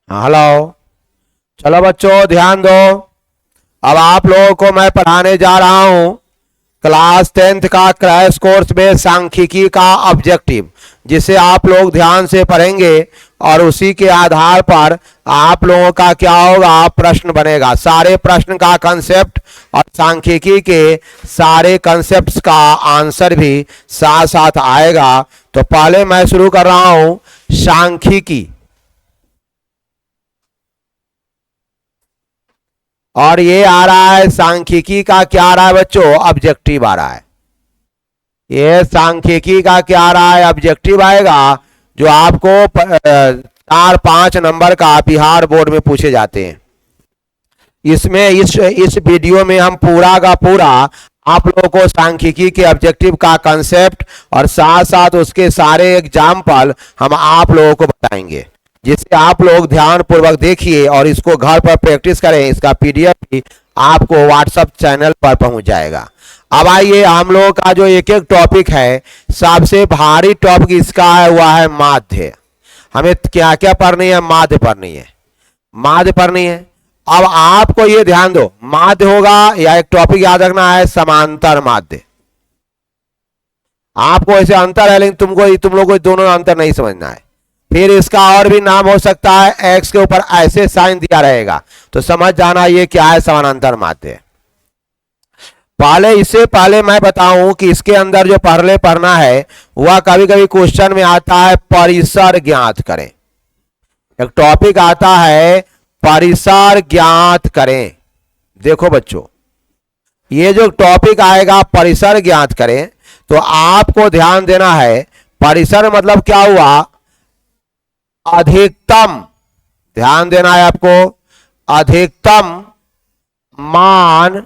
Hello. चलो बच्चों ध्यान दो। अब आप लोगों को मैं पढ़ाने जा रहा हूं क्लास 10th का क्रैश कोर्स में सांख्यिकी का ऑब्जेक्टिव, जिसे आप लोग ध्यान से पढ़ेंगे और उसी के आधार पर आप लोगों का क्या होगा, प्रश्न बनेगा। सारे प्रश्न का कंसेप्ट और सांख्यिकी के सारे कंसेप्ट्स का आंसर भी साथ साथ आएगा। तो पहले मैं शुरू कर रहा हूं सांख्यिकी, और ये आ रहा है सांख्यिकी का क्या आ रहा है बच्चों, ऑब्जेक्टिव आ रहा है। ये सांख्यिकी का क्या आ रहा है, ऑब्जेक्टिव आएगा, जो आपको 4-5 नंबर का बिहार बोर्ड में पूछे जाते हैं। इसमें इस वीडियो में हम पूरा का पूरा आप लोगों को सांख्यिकी के ऑब्जेक्टिव का कंसेप्ट और साथ साथ उसके सारे एग्जाम्पल हम आप लोगों को बताएंगे, जिसे आप लोग ध्यान पूर्वक देखिए और इसको घर पर प्रैक्टिस करें। इसका पीडीएफ भी आपको व्हाट्सएप चैनल पर पहुंच जाएगा। अब आइए, हम लोगों का जो एक एक टॉपिक है, सबसे भारी टॉपिक इसका है हुआ है माध्य। हमें क्या क्या पढ़नी है, माध्य पढ़नी है, माध्य पढ़नी है। अब आपको ये ध्यान दो, माध्य होगा या एक टॉपिक याद रखना है समांतर माध्य। आपको ऐसे अंतर है, लेकिन तुम लोग को दोनों अंतर नहीं समझना है। फिर इसका और भी नाम हो सकता है, एक्स के ऊपर ऐसे साइन दिया रहेगा, तो समझ जाना ये क्या है, समानांतर माध्य। इससे पहले मैं बताऊं कि इसके अंदर जो पहले पढ़ना है वह कभी कभी क्वेश्चन में आता है परिसर ज्ञात करें। एक टॉपिक आता है परिसर ज्ञात करें। देखो बच्चों, ये जो टॉपिक आएगा परिसर ज्ञात करें, तो आपको ध्यान देना है। परिसर मतलब क्या हुआ, अधिकतम, ध्यान देना है आपको, अधिकतम मान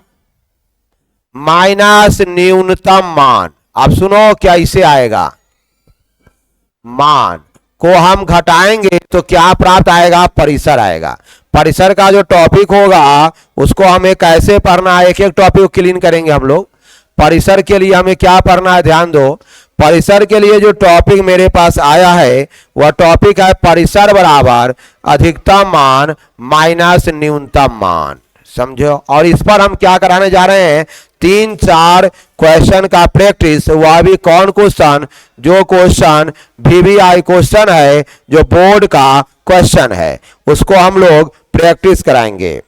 माइनस न्यूनतम मान। अब सुनो क्या इसे आएगा, मान को हम घटाएंगे तो क्या प्राप्त आएगा, परिसर आएगा। परिसर का जो टॉपिक होगा उसको हमें कैसे पढ़ना है, एक एक टॉपिक को क्लीन करेंगे हम लोग। परिसर के लिए हमें क्या पढ़ना है, ध्यान दो। परिसर के लिए जो टॉपिक मेरे पास आया है वह टॉपिक है परिसर बराबर अधिकतम मान माइनस न्यूनतम मान, समझो। और इस पर हम क्या कराने जा रहे हैं, 3-4 क्वेश्चन का प्रैक्टिस। वह भी कौन क्वेश्चन, जो क्वेश्चन VVI क्वेश्चन है, जो बोर्ड का क्वेश्चन है, उसको हम लोग प्रैक्टिस कराएंगे।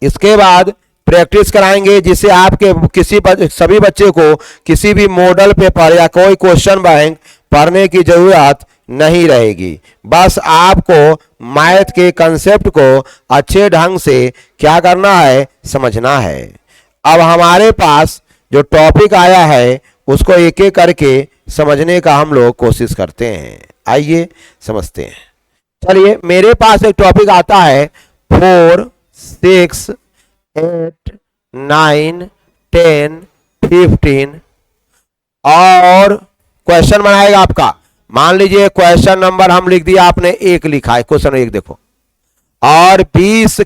इसके बाद प्रैक्टिस कराएंगे जिससे आपके सभी बच्चे को किसी भी मॉडल पेपर या कोई क्वेश्चन बैंक पढ़ने की जरूरत नहीं रहेगी। बस आपको मैथ के कंसेप्ट को अच्छे ढंग से क्या करना है, समझना है। अब हमारे पास जो टॉपिक आया है उसको एक एक करके समझने का हम लोग कोशिश करते हैं। आइए समझते हैं। चलिए, मेरे पास एक टॉपिक आता है 4, 6, 8, 9, 10, 15 और क्वेश्चन बनाएगा आपका। मान लीजिए क्वेश्चन नंबर हम लिख दिया, आपने 1 लिखा है, क्वेश्चन 1 देखो, और 20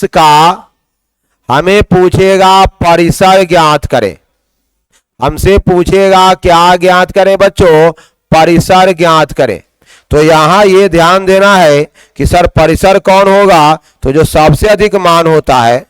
का हमें पूछेगा परिसर ज्ञात करें। हमसे पूछेगा क्या ज्ञात करें बच्चों, परिसर ज्ञात करें। तो यहां ये ध्यान देना है कि सर परिसर कौन होगा, तो जो सबसे अधिक मान होता है,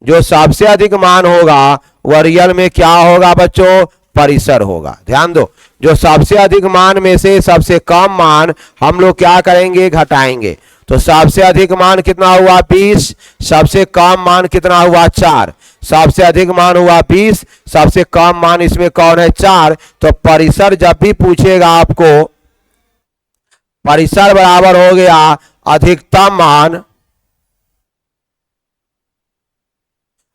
जो सबसे अधिक मान होगा वह रियल में क्या होगा बच्चों, परिसर होगा। ध्यान दो, जो सबसे अधिक मान में से सबसे कम मान हम लोग क्या करेंगे, घटाएंगे। तो सबसे अधिक मान कितना हुआ, 20, सबसे कम मान कितना हुआ, 4। सबसे अधिक मान हुआ 20, सबसे कम मान इसमें कौन है, 4। तो परिसर जब भी पूछेगा आपको, परिसर बराबर हो गया अधिकतम मान,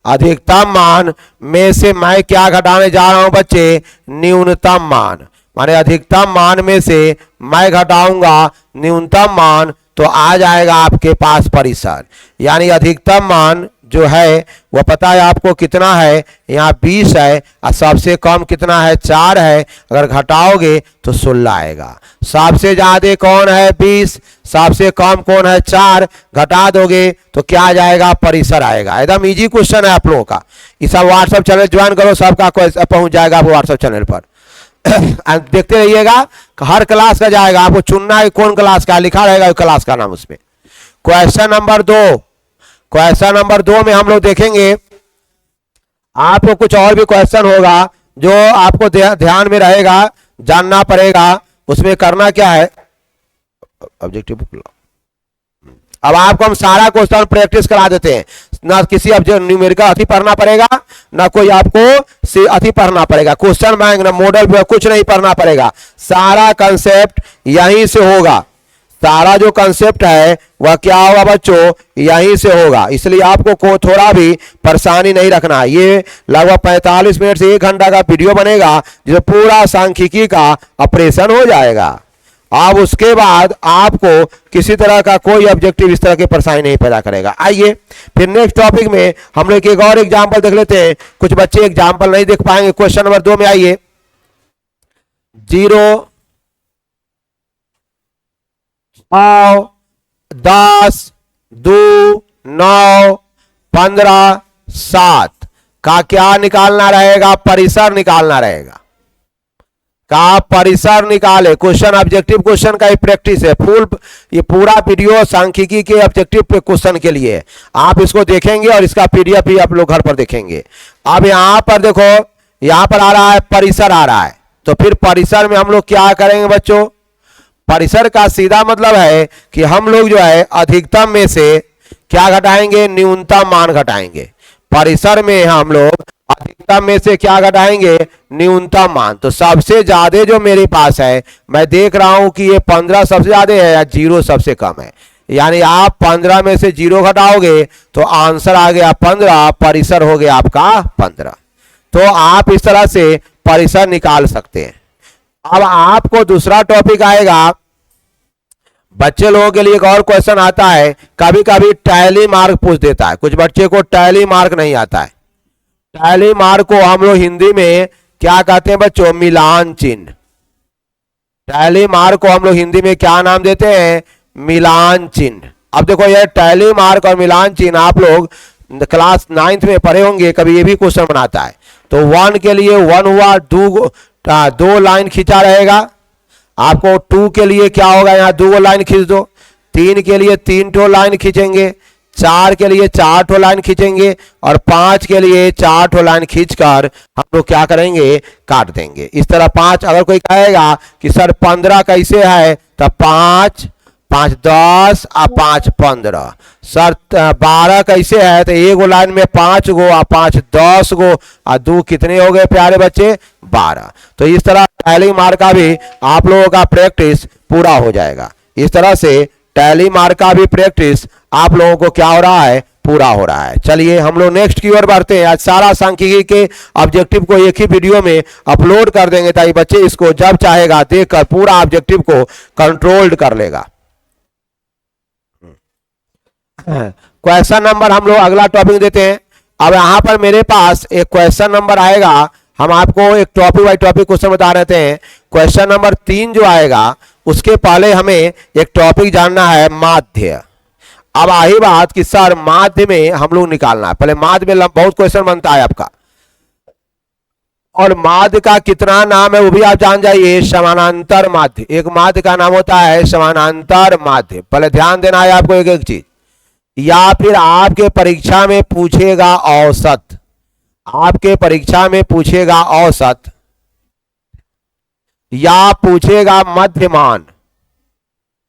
अधिकतम मान में से मैं क्या घटाने जा रहा हूं बच्चे, न्यूनतम मान। माने अधिकतम मान में से मैं घटाऊंगा न्यूनतम मान, तो आ जाएगा आपके पास परिसर। यानी अधिकतम मान जो है वह पता है आपको कितना है, यहाँ 20 है, और सबसे कम कितना है, 4 है। अगर घटाओगे तो 16 आएगा। सबसे ज्यादा कौन है, 20, सबसे कम कौन है, 4। घटा दोगे तो क्या आ जाएगा, परिसर आएगा। एकदम इजी क्वेश्चन है आप लोगों का। इस व्हाट्सएप चैनल ज्वाइन करो, सबका पहुंच जाएगा व्हाट्सएप चैनल पर। देखते रहिएगा, हर क्लास का जाएगा, आपको चुनना है कौन क्लास का, लिखा रहेगा क्लास का नाम उसमें। क्वेश्चन नंबर 2, क्वेश्चन नंबर 2 में हम लोग देखेंगे, आपको कुछ और भी क्वेश्चन होगा जो आपको ध्यान में रहेगा, जानना पड़ेगा। उसमें करना क्या है, ऑब्जेक्टिव अब आपको हम सारा क्वेश्चन प्रैक्टिस करा देते हैं, ना किसी न्यूमेरिकल अति पढ़ना पड़ेगा, ना कोई आपको अति पढ़ना पड़ेगा, क्वेश्चन बैंक ना मॉडल पे कुछ नहीं पढ़ना पड़ेगा, सारा कंसेप्ट यहीं से होगा। सारा जो कंसेप्ट है वह क्या होगा बच्चों, यहीं से होगा। इसलिए आपको को थोड़ा भी परेशानी नहीं रखना। ये लगभग 45 मिनट से 1 घंटा का वीडियो बनेगा जिसमें पूरा सांख्यिकी का ऑपरेशन हो जाएगा। अब उसके बाद आपको किसी तरह का कोई ऑब्जेक्टिव इस तरह की परेशानी नहीं पैदा करेगा। आइए फिर नेक्स्ट टॉपिक में हम लोग एक और एग्जांपल देख लेते हैं। कुछ बच्चे एग्जांपल नहीं देख पाएंगे। क्वेश्चन नंबर 2 में आइए, 0, 6, 10, 2, 9, 15, 7 का क्या निकालना रहेगा, परिसर निकालना रहेगा। का परिसर निकाले। क्वेश्चन ऑब्जेक्टिव क्वेश्चन का ही प्रैक्टिस है। ये पूरा वीडियो सांख्यिकी के ऑब्जेक्टिव पे क्वेश्चन के लिए आप इसको देखेंगे और इसका पीडीएफ भी आप लोग घर पर देखेंगे। अब यहां पर देखो, यहां पर आ रहा है परिसर आ रहा है, तो फिर परिसर में हम लोग क्या करेंगे बच्चों, परिसर का सीधा मतलब है कि हम लोग जो है अधिकतम में से क्या घटाएंगे, न्यूनतम मान घटाएंगे। परिसर में हम लोग अधिकतम में से क्या घटाएंगे, न्यूनतम मान। तो सबसे ज्यादा जो मेरे पास है, मैं देख रहा हूं कि ये 15 सबसे ज्यादा है या 0 सबसे कम है, यानी आप 15 में से 0 घटाओगे तो आंसर आ गया 15, परिसर हो गया आपका 15। तो आप इस तरह से परिसर निकाल सकते हैं। अब आपको दूसरा टॉपिक आएगा, बच्चे लोगों के लिए एक और क्वेश्चन आता है, कभी कभी टैली मार्क पूछ देता है। कुछ बच्चे को टैली मार्क नहीं आता है। टैली मार्क को हम लोग हिंदी में क्या कहते हैं बच्चों, मिलान चिन्ह। टैली मार्क को हम लोग हिंदी में क्या नाम देते हैं, मिलान चिन्ह। अब देखो ये टैली मार्क और मिलान चिन्ह आप लोग क्लास 9th में पढ़े होंगे, कभी ये भी क्वेश्चन बनाता है। तो 1 के लिए 1 हुआ, 2 लाइन खींचा रहेगा। आपको 2 के लिए क्या होगा, यहाँ 2 लाइन खींच दो। 3 के लिए 3 लाइन खींचेंगे, 4 के लिए 4 लाइन खींचेंगे और 5 के लिए 4 लाइन खींचकर हम लोग क्या करेंगे, काट देंगे। इस तरह 5, अगर कोई कहेगा कि सर 15 कैसे है, तो 5, 5 10 और 5 15। सर 12 कैसे है, तो 1 लाइन में 5 गो और 5 10 गो और 2 कितने हो गए प्यारे बच्चे, 12। तो इस तरह टैली मार्क का भी आप लोगों का प्रैक्टिस पूरा हो जाएगा। इस तरह से टैली मार्क का भी प्रैक्टिस आप लोगों को क्या हो रहा है, पूरा हो रहा है। चलिए हम लोग नेक्स्ट की ओर बढ़ते हैं। आज सारा सांख्यिकी के ऑब्जेक्टिव को एक ही वीडियो में अपलोड कर देंगे ताकि बच्चे इसको जब चाहेगा देखकर पूरा ऑब्जेक्टिव को कंट्रोल्ड कर लेगा। क्वेश्चन नंबर हम लोग अगला टॉपिक देते हैं। अब यहां पर मेरे पास एक क्वेश्चन नंबर आएगा, हम आपको एक टॉपिक बाय टॉपिक क्वेश्चन बता रहे थे। क्वेश्चन नंबर 3 जो आएगा उसके पहले हमें एक टॉपिक जानना है, माध्य। अब आई बात कि सर माध्य में हम लोग निकालना है, पहले माध्य में बहुत क्वेश्चन बनता है आपका, और माध्य का कितना नाम है वो भी आप जान जाइए, समानांतर माध्य। एक माध्य का नाम होता है समानांतर माध्य। पहले ध्यान देना है आपको एक एक चीज, या फिर आपके परीक्षा में पूछेगा औसत, आपके परीक्षा में पूछेगा औसत, या पूछेगा मध्यमान।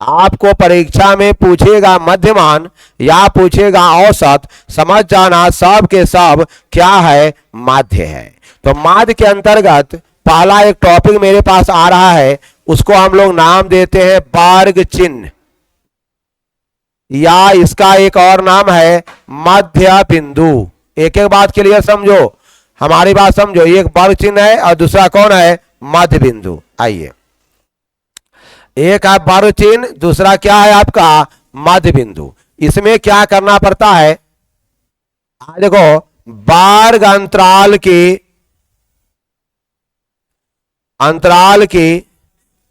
आपको परीक्षा में पूछेगा मध्यमान या पूछेगा औसत, समझ जाना सब के सब क्या है, माध्य है। तो माध्य के अंतर्गत पहला एक टॉपिक मेरे पास आ रहा है, उसको हम लोग नाम देते हैं वर्ग चिन्ह, या इसका एक और नाम है मध्य बिंदु। एक एक बात क्लियर समझो, हमारी बात समझो। एक वर्ग चिन्ह है और दूसरा कौन है, मध्य बिंदु। आइए, एक है वर्ग चिन्ह, दूसरा क्या है आपका, मध्य बिंदु। इसमें क्या करना पड़ता है, देखो वर्ग अंतराल की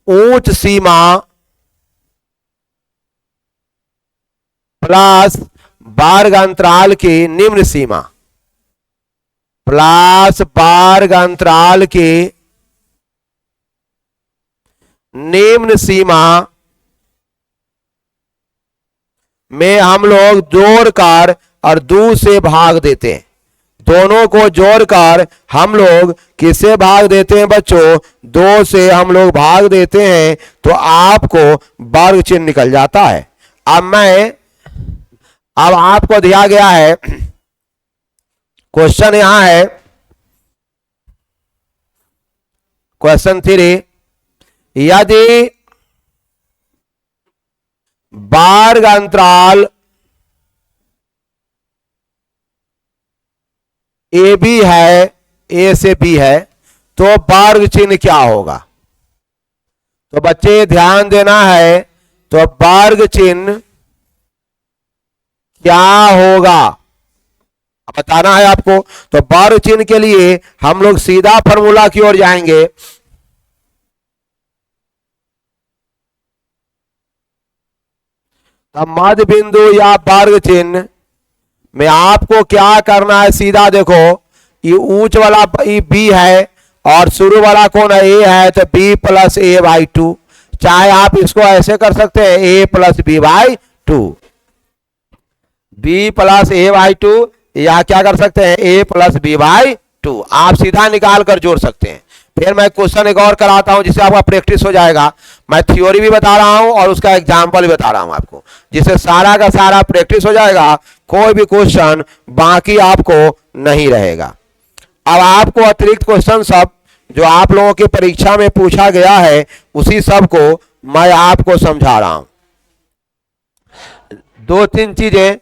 उच्च सीमा प्लस वर्ग अंतराल की निम्न सीमा, प्लस वर्ग अंतराल की निम्न सीमा में हम लोग जोड़कर और 2 से भाग देते हैं। दोनों को जोड़कर हम लोग किससे भाग देते हैं बच्चों? 2 से हम लोग भाग देते हैं, तो आपको वर्ग चिन्ह निकल जाता है। अब आपको दिया गया है क्वेश्चन, यहां है क्वेश्चन 3, यदि वर्ग अंतराल ए बी है, ए से बी है, तो वर्ग चिन्ह क्या होगा? तो बच्चे ध्यान देना है, तो वर्ग चिन्ह क्या होगा बताना है आपको। तो वर्ग चिन्ह के लिए हम लोग सीधा फॉर्मूला की ओर जाएंगे। अब मध्य बिंदु या वर्ग चिन्ह में आपको क्या करना है? सीधा देखो, ये ऊंच वाला ये बी है और शुरू वाला कौन है? ए है, तो बी प्लस ए बाई 2। चाहे आप इसको ऐसे कर सकते हैं, A plus B by 2, B plus A by 2, या क्या कर सकते हैं? A plus B by 2। आप सीधा निकाल कर जोड़ सकते हैं। फिर मैं क्वेश्चन एक और कराता हूं जिससे आपका प्रैक्टिस हो जाएगा। मैं थ्योरी भी बता रहा हूं और उसका एग्जाम्पल भी बता रहा हूं आपको, जिससे सारा का सारा प्रैक्टिस हो जाएगा। कोई भी क्वेश्चन बाकी आपको नहीं रहेगा। अब आपको अतिरिक्त क्वेश्चन सब जो आप लोगों की परीक्षा में पूछा गया है, उसी सब को मैं आपको समझा रहा हूं। 2-3 चीजें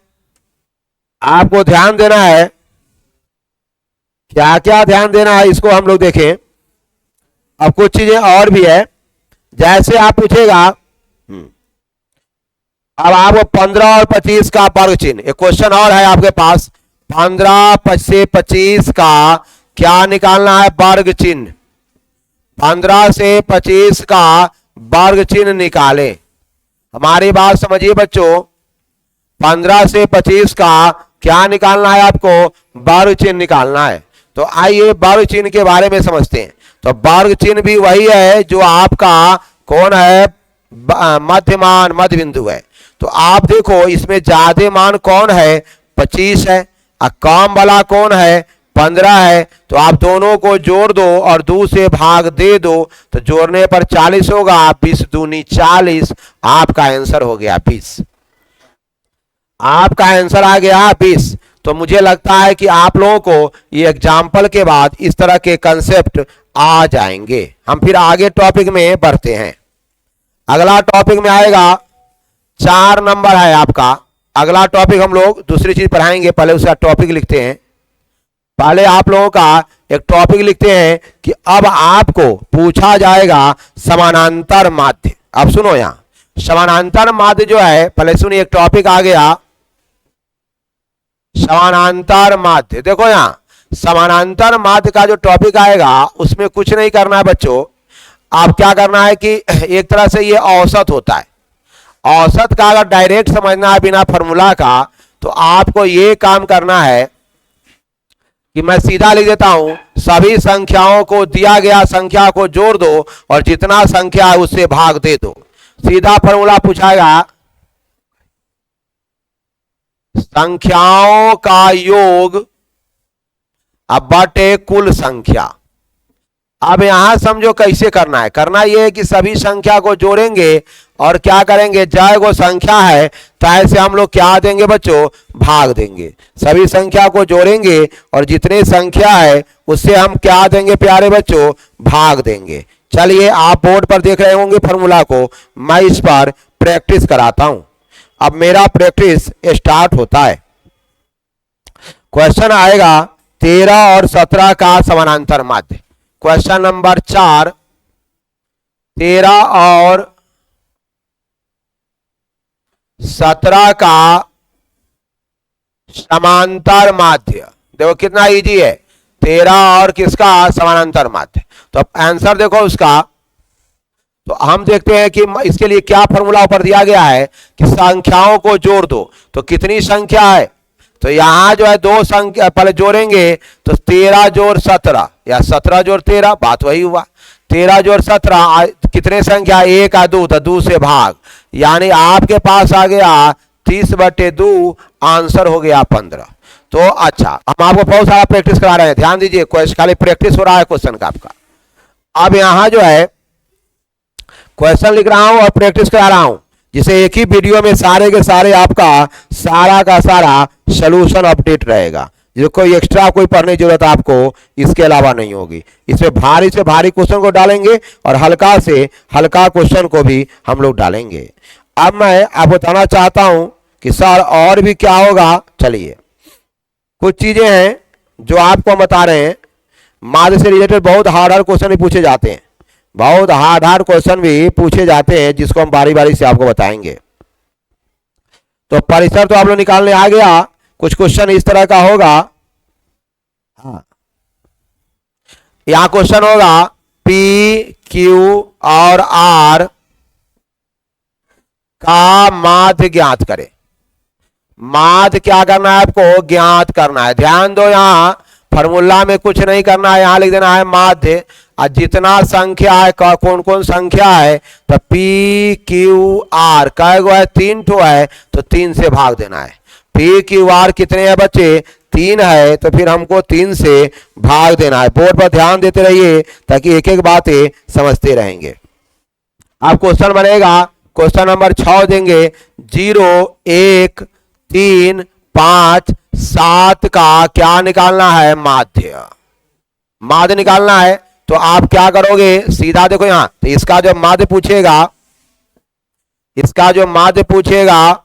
आपको ध्यान देना है। क्या क्या ध्यान देना है इसको हम लोग देखें। अब कुछ चीजें और भी है, जैसे आप पूछेगा, अब आपको 15 और 25 का वर्ग चिन्ह, एक क्वेश्चन और है आपके पास। 15 से 25 का क्या निकालना है? वर्ग चिन्ह। 15 से 25 का वर्ग चिन्ह निकालें। हमारी बात समझिए बच्चों, 15 से 25 का क्या निकालना है आपको? वर्ग चिन्ह निकालना है। तो आइए वर्ग चिन्ह के बारे में समझते हैं। तो वर्ग चिन्ह भी वही है जो आपका कौन है? मध्यमान, मध्य बिंदु है। तो आप देखो इसमें ज्यादा मान कौन है? 25 है, और कम वाला कौन है? 15 है। तो आप दोनों को जोड़ दो और 2 से भाग दे दो, तो जोड़ने पर 40 होगा। 20 दूनी 40, आपका आंसर हो गया 20। आपका आंसर आ गया 20। तो मुझे लगता है कि आप लोगों को ये एग्जाम्पल के बाद इस तरह के कंसेप्ट आ जाएंगे। हम फिर आगे टॉपिक में बढ़ते हैं। अगला टॉपिक में आएगा 4 नंबर है आपका। अगला टॉपिक हम लोग दूसरी चीज पढ़ाएंगे, पहले उसका टॉपिक लिखते हैं। पहले आप लोगों का एक टॉपिक लिखते हैं कि अब आपको पूछा जाएगा समानांतर माध्य। अब सुनो, यहां समानांतर माध्य जो है, पहले सुनिए, एक टॉपिक आ गया समानांतर माध्य। देखो यहां समानांतर माध्य का जो टॉपिक आएगा उसमें कुछ नहीं करना है बच्चों। आप क्या करना है कि एक तरह से ये औसत होता है। औसत का अगर डायरेक्ट समझना है बिना फॉर्मूला का, तो आपको ये काम करना है कि मैं सीधा लिख देता हूं, सभी संख्याओं को दिया गया संख्या को जोड़ दो और जितना संख्या है उससे भाग दे दो। सीधा फॉर्मूला पूछाएगा, संख्याओं का योग अब बटे कुल संख्या। अब यहां समझो कैसे करना है। करना यह है कि सभी संख्या को जोड़ेंगे और क्या करेंगे, जय वो संख्या है तो ऐसे हम लोग क्या देंगे बच्चों? भाग देंगे। सभी संख्या को जोड़ेंगे और जितने संख्या है उससे हम क्या देंगे प्यारे बच्चों? भाग देंगे। चलिए, आप बोर्ड पर देख रहे होंगे फॉर्मूला को, मैं इस पर प्रैक्टिस कराता हूं। अब मेरा प्रैक्टिस स्टार्ट होता है। क्वेश्चन आएगा 13 और 17 का समानांतर माध्य। क्वेश्चन नंबर 4, 13 और 17 का समांतर माध्य। देखो कितना इजी है, 13 और किसका? समानांतर माध्य। तो अब आंसर देखो उसका। तो हम देखते हैं कि इसके लिए क्या फॉर्मूला ऊपर दिया गया है कि संख्याओं को जोड़ दो। तो कितनी संख्या है? तो यहां जो है 2 संख्या पहले जोड़ेंगे, तो 13 जोड़ 17 या 17 जोड़ 13, बात वही हुआ। 13 जोड़ 17 कितने संख्या 1 आ 2 तो 2 से भाग, यानी आपके पास आ गया 30/2, आंसर हो गया 15। तो अच्छा, हम आपको बहुत सारा प्रैक्टिस करा रहे हैं, ध्यान दीजिए, खाली प्रैक्टिस हो रहा है क्वेश्चन का आपका। अब यहां जो है क्वेश्चन लिख रहा हूं और प्रैक्टिस करा रहा हूं, जिसे एक ही वीडियो में सारे के सारे आपका सारा का सारा सलूशन अपडेट रहेगा, जो कोई एक्स्ट्रा कोई पढ़ने की जरूरत आपको इसके अलावा नहीं होगी। इसमें भारी से भारी क्वेश्चन को डालेंगे और हल्का से हल्का क्वेश्चन को भी हम लोग डालेंगे। अब मैं आपको बताना चाहता हूं कि सर और भी क्या होगा। चलिए, कुछ चीजें हैं जो आपको बता रहे हैं, माध्य से रिलेटेड बहुत हार्ड क्वेश्चन भी पूछे जाते हैं, बहुत हार्ड क्वेश्चन भी पूछे जाते हैं, जिसको हम बारी बारी से आपको बताएंगे। तो परिसर तो आप लोग निकालने आ गया, कुछ क्वेश्चन इस तरह का होगा। हाँ, यहां क्वेश्चन होगा P, Q और R का माध्य ज्ञात करें। माध्य क्या करना है आपको, ज्ञात करना है। ध्यान दो, यहां फॉर्मूला में कुछ नहीं करना है, यहां लिख देना है माध्य, और जितना संख्या है, कौन कौन संख्या है, तो P, Q, R कै गो है, 3 ठो है, तो 3 से भाग देना है। P, Q, R कितने हैं बच्चे, 3 है, तो फिर हमको 3 से भाग देना है। बोर्ड पर ध्यान देते रहिए ताकि एक एक बातें समझते रहेंगे। अब क्वेश्चन बनेगा, क्वेश्चन नंबर 6 देंगे, 0, 1, 3, 5, 7 का क्या निकालना है, माध्य। माध्य निकालना है, तो आप क्या करोगे, सीधा देखो यहां, तो इसका जो माध्य पूछेगा, इसका जो माध्य पूछेगा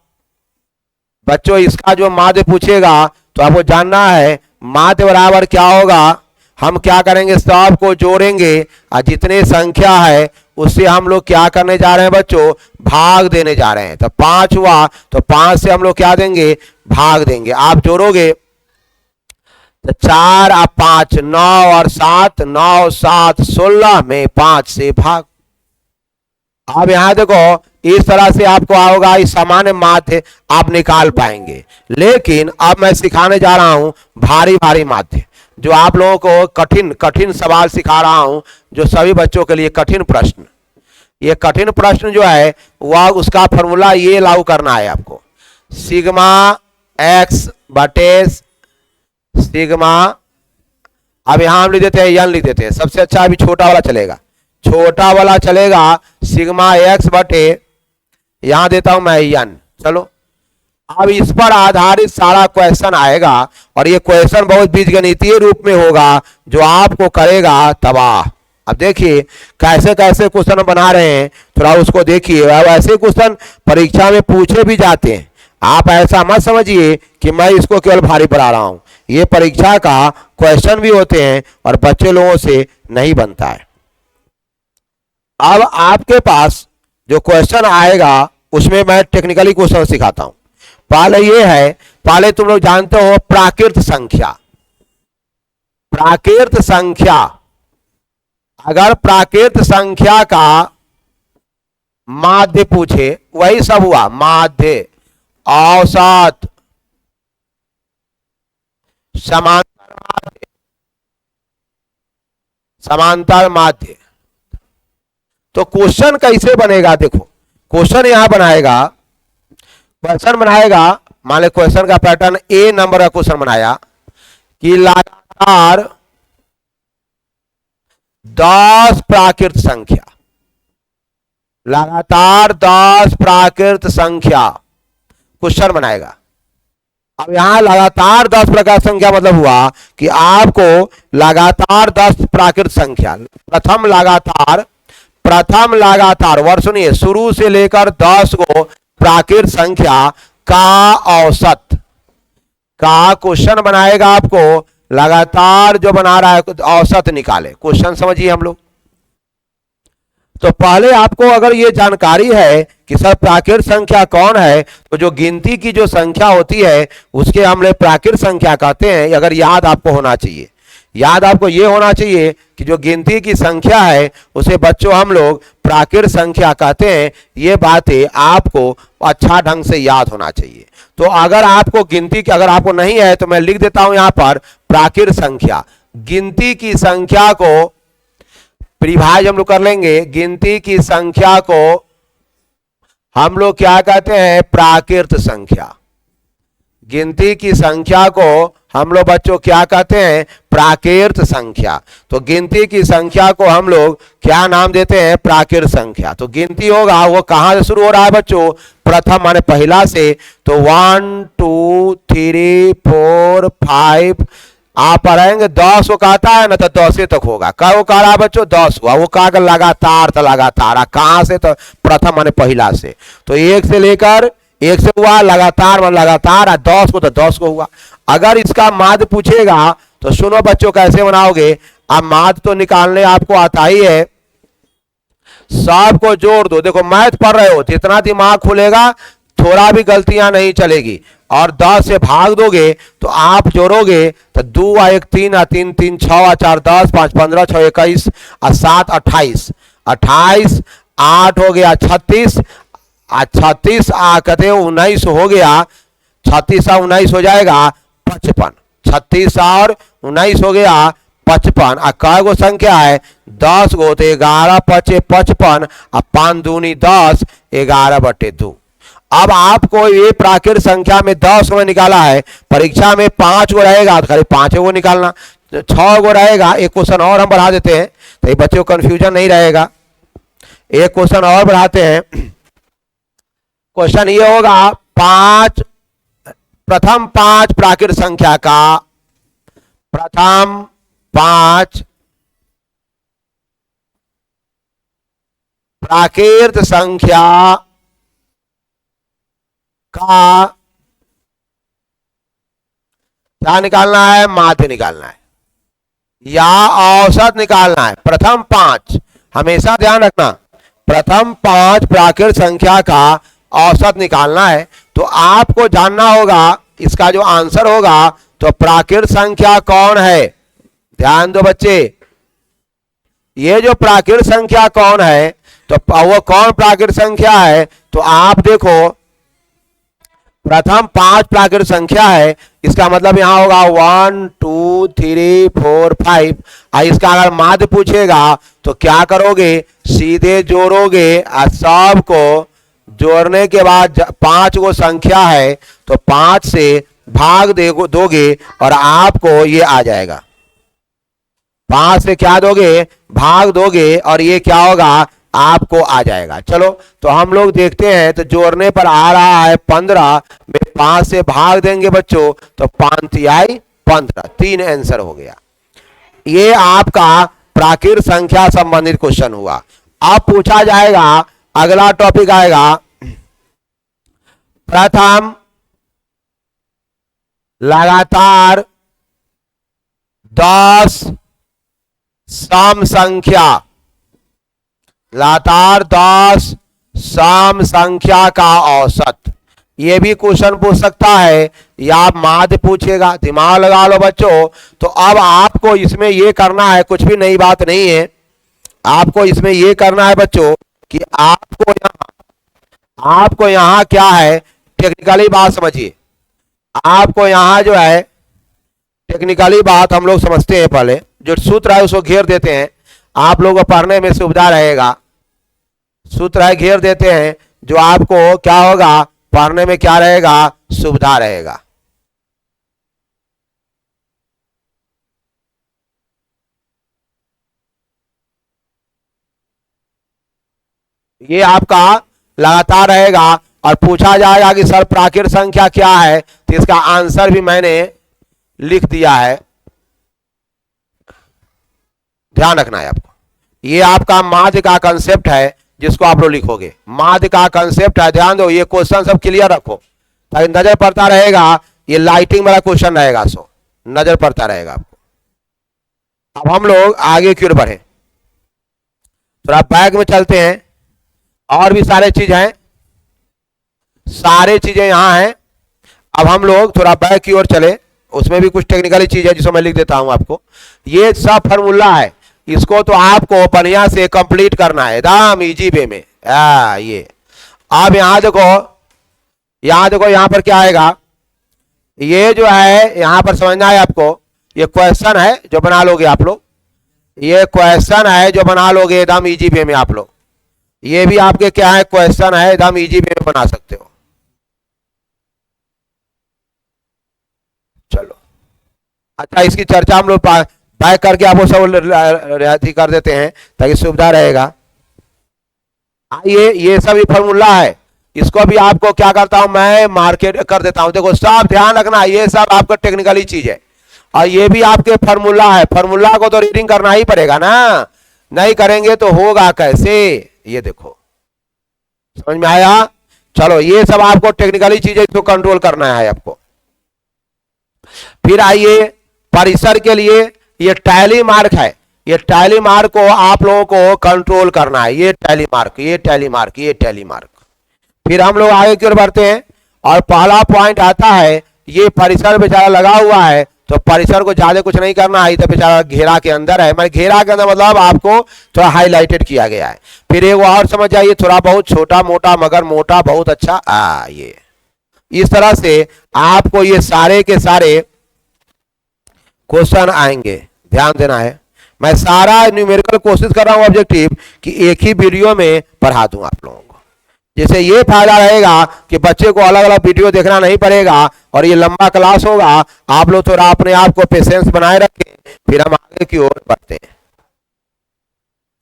बच्चों, इसका जो माध्य पूछेगा, तो आपको जानना है माध्य बराबर क्या होगा। हम क्या करेंगे, सब को जोड़ेंगे और जितने संख्या है उससे हम लोग क्या करने जा रहे हैं बच्चों, भाग देने जा रहे हैं। तो 5 हुआ, तो 5 से हम लोग क्या देंगे, भाग देंगे। आप जोड़ोगे तो 4 और 5 9 और 7 9 7 16 में 5 से भाग। अब यहां देखो, इस तरह से आपको आओगा, इस सामान्य माध्य आप निकाल पाएंगे। लेकिन अब मैं सिखाने जा रहा हूं भारी भारी माध्य, जो आप लोगों को कठिन कठिन सवाल सिखा रहा हूं, जो सभी बच्चों के लिए कठिन प्रश्न। ये कठिन प्रश्न जो है वह, उसका फॉर्मूला ये लागू करना है आपको, सिग्मा x बटे सिग्मा, अब यहां हम लिख देते हैं एन लिख देते हैं, सबसे अच्छा अभी छोटा वाला चलेगा, छोटा वाला चलेगा, सिग्मा x बटे, यहां देता हूं मैं एन। चलो, अब इस पर आधारित सारा क्वेश्चन आएगा और ये क्वेश्चन बहुत बीजगणितीय रूप में होगा, जो आपको करेगा तबाह। अब देखिए कैसे कैसे क्वेश्चन बना रहे हैं, थोड़ा उसको देखिए। अब ऐसे क्वेश्चन परीक्षा में पूछे भी जाते हैं, आप ऐसा मत समझिए कि मैं इसको केवल भारी पढ़ा रहा हूं, ये परीक्षा का क्वेश्चन भी होते हैं और बच्चे लोगों से नहीं बनता है। अब आपके पास जो क्वेश्चन आएगा उसमें मैं टेक्निकली क्वेश्चन सिखाता हूं। पहले ये है, पहले तुम लोग जानते हो प्राकृत संख्या। प्राकृत संख्या, अगर प्राकृत संख्या का माध्य पूछे, वही सब हुआ, माध्य, औसत, समांतर माध्य, समांतर माध्य, तो क्वेश्चन कैसे बनेगा, देखो क्वेश्चन यहां बनाएगा, क्वेश्चन बनाएगा, मान लो क्वेश्चन का पैटर्न ए नंबर का क्वेश्चन बनाया कि लगातार 10 प्राकृत संख्या, लगातार 10 प्राकृत संख्या क्वेश्चन बनाएगा। अब यहां लगातार 10 प्राकृत संख्या मतलब हुआ कि आपको लगातार 10 प्राकृत संख्या, प्रथम लगातार वर्ष सुनिए, शुरू से लेकर 10 को प्राकृत संख्या का औसत का क्वेश्चन बनाएगा। आपको लगातार जो बना रहा है औसत निकाले, क्वेश्चन समझिए हम लोग। तो पहले आपको अगर ये जानकारी है कि सर प्राकृत संख्या कौन है, तो जो गिनती की जो संख्या होती है उसके हम लोग प्राकृत संख्या कहते हैं, अगर याद आपको होना चाहिए। याद आपको ये होना चाहिए कि जो गिनती की संख्या है उसे बच्चों हम लोग प्राकृत संख्या कहते हैं। ये बातें आपको अच्छा ढंग से याद होना चाहिए। तो अगर आपको गिनती की, अगर आपको नहीं है तो मैं लिख देता हूं यहां पर प्राकृत संख्या, गिनती की संख्या को परिभाषा हम लोग कर लेंगे। गिनती की संख्या को हम लोग क्या कहते हैं? प्राकृत संख्या। गिनती की संख्या को हम लोग बच्चों क्या कहते हैं? प्राकृत संख्या। तो गिनती की संख्या को हम लोग क्या नाम देते हैं? प्राकृत संख्या। तो गिनती होगा वो कहां से शुरू हो रहा है बच्चों? प्रथम माने पहला से। तो 1 2 3 4 5 आप पढ़ेंगे 10 को कहता है ना, तो 10 तक होगा। क्या वो कह रहा है बच्चों? 10 हुआ। वो कहा लगातार, तो लगातार कहां से? तो प्रथम माने पहला से। तो एक से लेकर, एक से हुआ लगातार मान लगातार, 10 को तो 10 को हुआ। अगर इसका माध्य पूछेगा तो सुनो बच्चों कैसे बनाओगे। अब माध्य तो निकालने आपको आता ही है, सबको जोड़ दो। देखो मैथ पढ़ रहे हो, जितना दिमाग खुलेगा थोड़ा भी गलतियां नहीं चलेगी। और 10 से भाग दोगे तो आप जोड़ोगे तो 2 आ 1 3 आ 3 3 6 आ 4 10 5 15 6 21 आ 7 28 28 8 हो गया 36 आ 36 आ कहते 19 हो गया। 36 आ 19 हो जाएगा 55। 36 और 19 हो गया 55। आ कै गो संख्या है? 10 गो। तो 11 5 55 आ 5 दूनी 10, 11/2। अब आपको ये प्राकृत संख्या में 10 में निकाला है, परीक्षा में 5 गो रहेगा तो खाली 5 गो निकालना। 6 गो रहेगा। एक क्वेश्चन और हम बढ़ा देते हैं तो ये बच्चों को कंफ्यूजन नहीं रहेगा। एक क्वेश्चन और बढ़ाते हैं। क्वेश्चन ये होगा 5 प्रथम 5 प्राकृत संख्या का, प्रथम 5 प्राकृत संख्या का क्या निकालना है? माध्य निकालना है या औसत निकालना है। प्रथम 5, हमेशा ध्यान रखना, प्रथम 5 प्राकृत संख्या का औसत निकालना है। तो आपको जानना होगा इसका जो आंसर होगा, तो प्राकृत संख्या कौन है? ध्यान दो बच्चे, ये जो प्राकृत संख्या कौन है, तो वो कौन प्राकृत संख्या है? तो आप देखो प्रथम 5 प्राकृत संख्या है, इसका मतलब यहां होगा 1 2 3 4 5। इसका अगर माध्य पूछेगा तो क्या करोगे? सीधे जोड़ोगे। सब को जोड़ने के बाद 5 गो संख्या है तो 5 से भाग दोगे और आपको ये आ जाएगा। 5 से क्या दोगे? भाग दोगे और ये क्या होगा? आपको आ जाएगा। चलो तो हम लोग देखते हैं। तो जोड़ने पर आ रहा है 15 में 5 से भाग देंगे बच्चों तो 5 तिहाई 15, 3 आंसर हो गया। ये आपका प्राकृत संख्या संबंधित क्वेश्चन हुआ। अब पूछा जाएगा, अगला टॉपिक आएगा प्रथम लगातार 10 सम संख्या, लगातार 10 सम संख्या का औसत। ये भी क्वेश्चन पूछ सकता है या माध्य पूछेगा। दिमाग लगा लो बच्चों। तो अब आपको इसमें ये करना है, कुछ भी नई बात नहीं है। आपको इसमें ये करना है बच्चों कि आपको यहां क्या है, टेक्निकली बात समझिए। आपको यहां जो है टेक्निकली बात हम लोग समझते हैं। पहले जो सूत्र है उसको घेर देते हैं, आप लोगों को पढ़ने में सुविधा रहेगा। सूत्र है घेर देते हैं, जो आपको क्या होगा, पढ़ने में क्या रहेगा, सुविधा रहेगा। ये आपका लगातार रहेगा और पूछा जाएगा कि सर प्राकृत संख्या क्या है, तो इसका आंसर भी मैंने लिख दिया है, ध्यान रखना है आपको। ये आपका माध्य का कंसेप्ट है जिसको आप लोग लिखोगे। माध्य का कंसेप्ट है, ध्यान दो। ये क्वेश्चन सब क्लियर रखो ताकि नजर पड़ता रहेगा। ये लाइटिंग वाला क्वेश्चन रहेगा, सो नजर पड़ता रहेगा आपको। अब हम लोग आगे की ओर बढ़े, थोड़ा बैग में चलते हैं। और भी सारे चीज हैं, सारे चीजें यहां हैं। अब हम लोग थोड़ा बैग की ओर चले, उसमें भी कुछ टेक्निकली चीज है जिसको मैं लिख देता हूं आपको। ये सब फॉर्मूला है, इसको तो आपको बढ़िया से कंप्लीट करना है एकदम इजी वे में। ये अब यहां देखो, यहां पर क्या आएगा, ये जो है यहां पर समझना है आपको। ये क्वेश्चन है जो बना लोगे आप लोग। ये क्वेश्चन है जो बना लोगे एकदम इजी वे में आप लोग। ये भी आपके क्या है, क्वेश्चन है, एकदम इजी वे में बना सकते हो। चलो अच्छा, इसकी चर्चा हम लोग बैक करके आपको सब रियायती कर देते हैं ताकि सुविधा रहेगा। ये सब ही फॉर्मूला है, इसको भी आपको क्या करता हूं मैं, मार्केट कर देता हूं। देखो सब ध्यान रखना, ये सब आपका टेक्निकली चीज है और ये भी आपके फॉर्मूला है। फॉर्मूला को तो रीडिंग करना ही पड़ेगा ना, नहीं करेंगे तो होगा कैसे। ये देखो समझ में आया। चलो ये सब आपको टेक्निकली चीजें इसको कंट्रोल करना है आपको। फिर आइए परिसर के लिए, ये टैली मार्क है, ये टैली मार्क को आप लोगों को कंट्रोल करना है। ये टैली मार्क, ये टैली मार्क, ये टैली मार्क। फिर हम लोग आगे की ओर बढ़ते हैं और पहला पॉइंट आता है, ये परिसर बेचारा लगा हुआ है तो परिसर को ज्यादा कुछ नहीं करना है, तो बेचारा घेरा के अंदर है। मैं घेरा के अंदर मतलब आपको थोड़ा हाईलाइटेड किया गया है। फिर एक और समझ जाइए, थोड़ा बहुत छोटा मोटा मगर मोटा बहुत अच्छा। ये इस तरह से आपको ये सारे के सारे क्वेश्चन आएंगे, ध्यान देना है। मैं सारा न्यूमेरिकल कोशिश कर रहा हूं ऑब्जेक्टिव कि एक ही वीडियो में पढ़ा दूं आप लोगों को। जैसे ये फायदा रहेगा कि बच्चे को अलग अलग वीडियो देखना नहीं पड़ेगा और ये लंबा क्लास होगा। आप लोग थोड़ा अपने आप को पेशेंस बनाए रखें, फिर हम आगे की ओर बढ़ते हैं।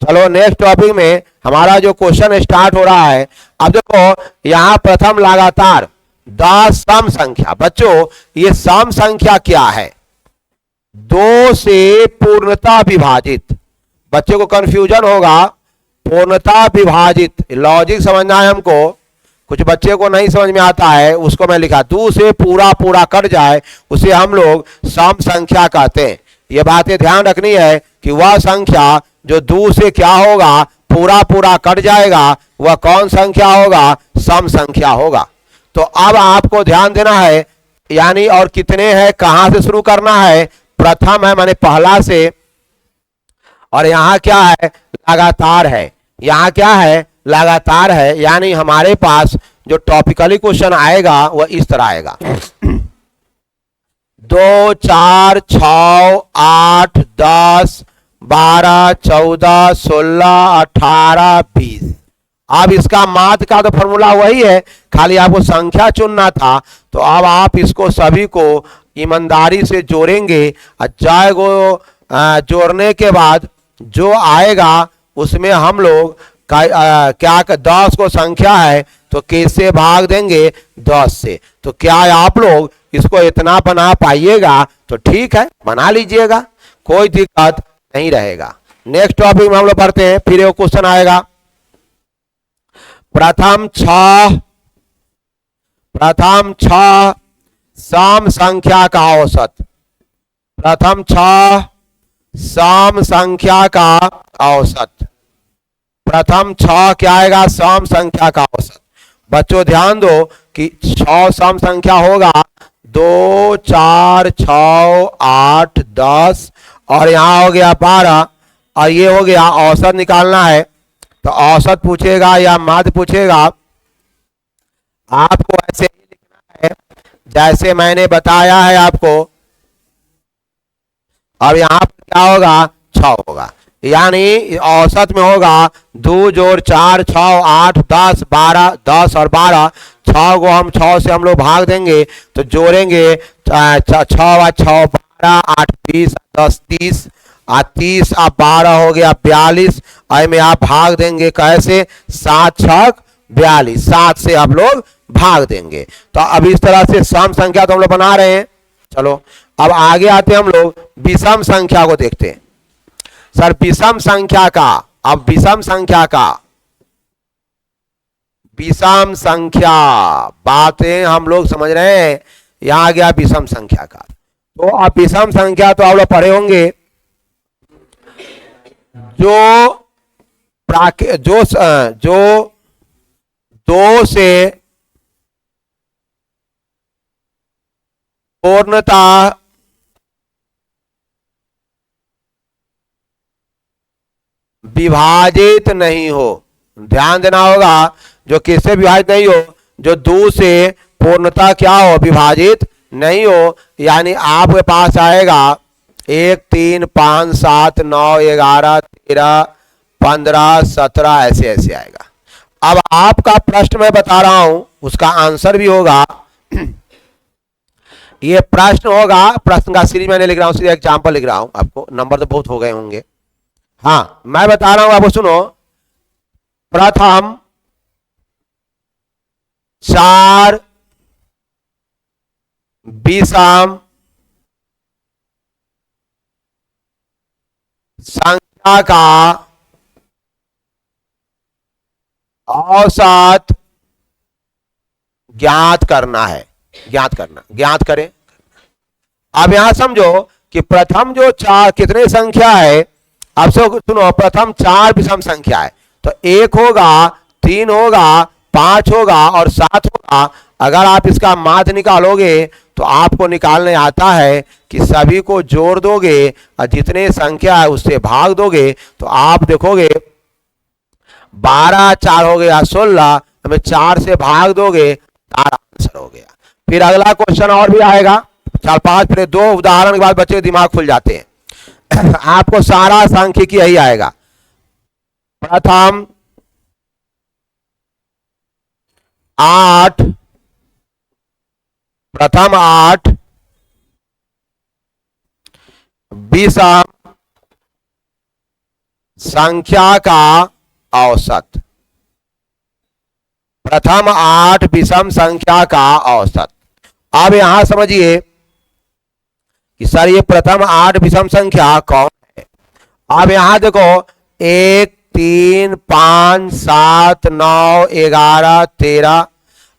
चलो नेक्स्ट टॉपिक में हमारा जो क्वेश्चन स्टार्ट हो रहा है। अब देखो यहां प्रथम लगातार 10 सम संख्या। बच्चों ये सम संख्या क्या है, 2 से पूर्णता विभाजित। बच्चे को कंफ्यूजन होगा, पूर्णता विभाजित लॉजिक समझना है हमको। कुछ बच्चे को नहीं समझ में आता है, उसको मैं लिखा 2 से पूरा पूरा कट जाए उसे हम लोग सम संख्या कहते हैं। ये बातें ध्यान रखनी है कि वह संख्या जो 2 से क्या होगा, पूरा पूरा कट जाएगा, वह कौन संख्या होगा, सम संख्या होगा। तो अब आपको ध्यान देना है, यानी और कितने हैं, कहां से शुरू करना है। प्रथम है माने पहला से, और यहां क्या है, लगातार है। यहां क्या है, लगातार है। यानी हमारे पास जो टॉपिकली क्वेश्चन आएगा वह इस तरह आएगा 2 4 6 8 10 12 14 16 18 20। अब इसका माध्य का तो फॉर्मूला वही है, खाली आपको संख्या चुनना था। तो अब आप इसको सभी को ईमानदारी से जोड़ेंगे और जय को जोड़ने के बाद जो आएगा उसमें हम लोग क्या 10 को संख्या है तो कैसे भाग देंगे, 10 से। तो क्या आप लोग इसको इतना बना पाइएगा तो ठीक है, बना लीजिएगा, कोई दिक्कत नहीं रहेगा। नेक्स्ट टॉपिक में हम लोग पढ़ते हैं। फिर एक क्वेश्चन आएगा, प्रथम 6 सम संख्या का औसत। प्रथम 6 सम संख्या का औसत। प्रथम 6 क्या आएगा, सम संख्या का औसत। बच्चों ध्यान दो कि 6 सम संख्या होगा, 2 4 6 8 10 और यहां हो गया 12 और ये हो गया औसत निकालना है। तो औसत पूछेगा या माध्य पूछेगा, आपको ऐसे ही लिखना है जैसे मैंने बताया है आपको। अब यहां पर क्या होगा, 6 होगा, यानी औसत में होगा 2 जोड़ 4 6 8 10 12 10 और 12। 6 को हम 6 से हम लोग भाग देंगे तो जोड़ेंगे 6 व 6 12 8 20 10 30 30 और 12 हो गया 42। में आप भाग देंगे कैसे, 7 6 42, 7 से आप लोग भाग देंगे। तो अब इस तरह से सम संख्या तो हम लोग बना रहे हैं। चलो अब आगे आते हम लोग विषम संख्या को देखते हैं। सर विषम संख्या का, अब विषम संख्या का, विषम संख्या बातें हम लोग समझ रहे हैं। यहां आ गया विषम संख्या का। तो अब विषम संख्या तो आप लोग पढ़े होंगे, जो 2 से पूर्णता विभाजित नहीं हो। ध्यान देना होगा, जो किससे विभाजित नहीं हो, जो 2 से पूर्णता क्या हो, विभाजित नहीं हो। यानी आपके पास आएगा 1 3 5 7 9 11 13 15 17 ऐसे ऐसे आएगा। अब आपका प्रश्न मैं बता रहा हूं, उसका आंसर भी होगा। ये प्रश्न होगा, प्रश्न का सीरीज मैंने लिख रहा हूं, सीधे एग्जाम्पल लिख रहा हूं आपको, नंबर तो बहुत हो गए होंगे। हाँ मैं बता रहा हूं आपको, सुनो। प्रथम 4 विषम संख्या का औसत ज्ञात करना है। ज्ञात करना, ज्ञात करें। अब यहां समझो कि प्रथम जो 4 कितने संख्या है। अब सुनो, प्रथम 4 विषम संख्या है, तो 1 होगा, 3 होगा, 5 होगा और 7 होगा। अगर आप इसका माध्य निकालोगे तो आपको निकालने आता है कि सभी को जोड़ दोगे और जितने संख्या है उससे भाग दोगे, तो आप देखोगे 12 4 हो गया 16, हमें 4 से भाग दोगे, तारा आंसर हो गया। फिर अगला क्वेश्चन और भी आएगा, 4 5, फिर 2 उदाहरण के बाद बच्चे के दिमाग खुल जाते हैं। आपको सारा सांख्यिकी यही आएगा। प्रथम 8 विषम संख्या का औसत। प्रथम 8 विषम संख्या का औसत। अब यहां समझिए कि सर ये प्रथम 8 विषम संख्या कौन है। अब यहां देखो 1 3 5 7 9 11 13।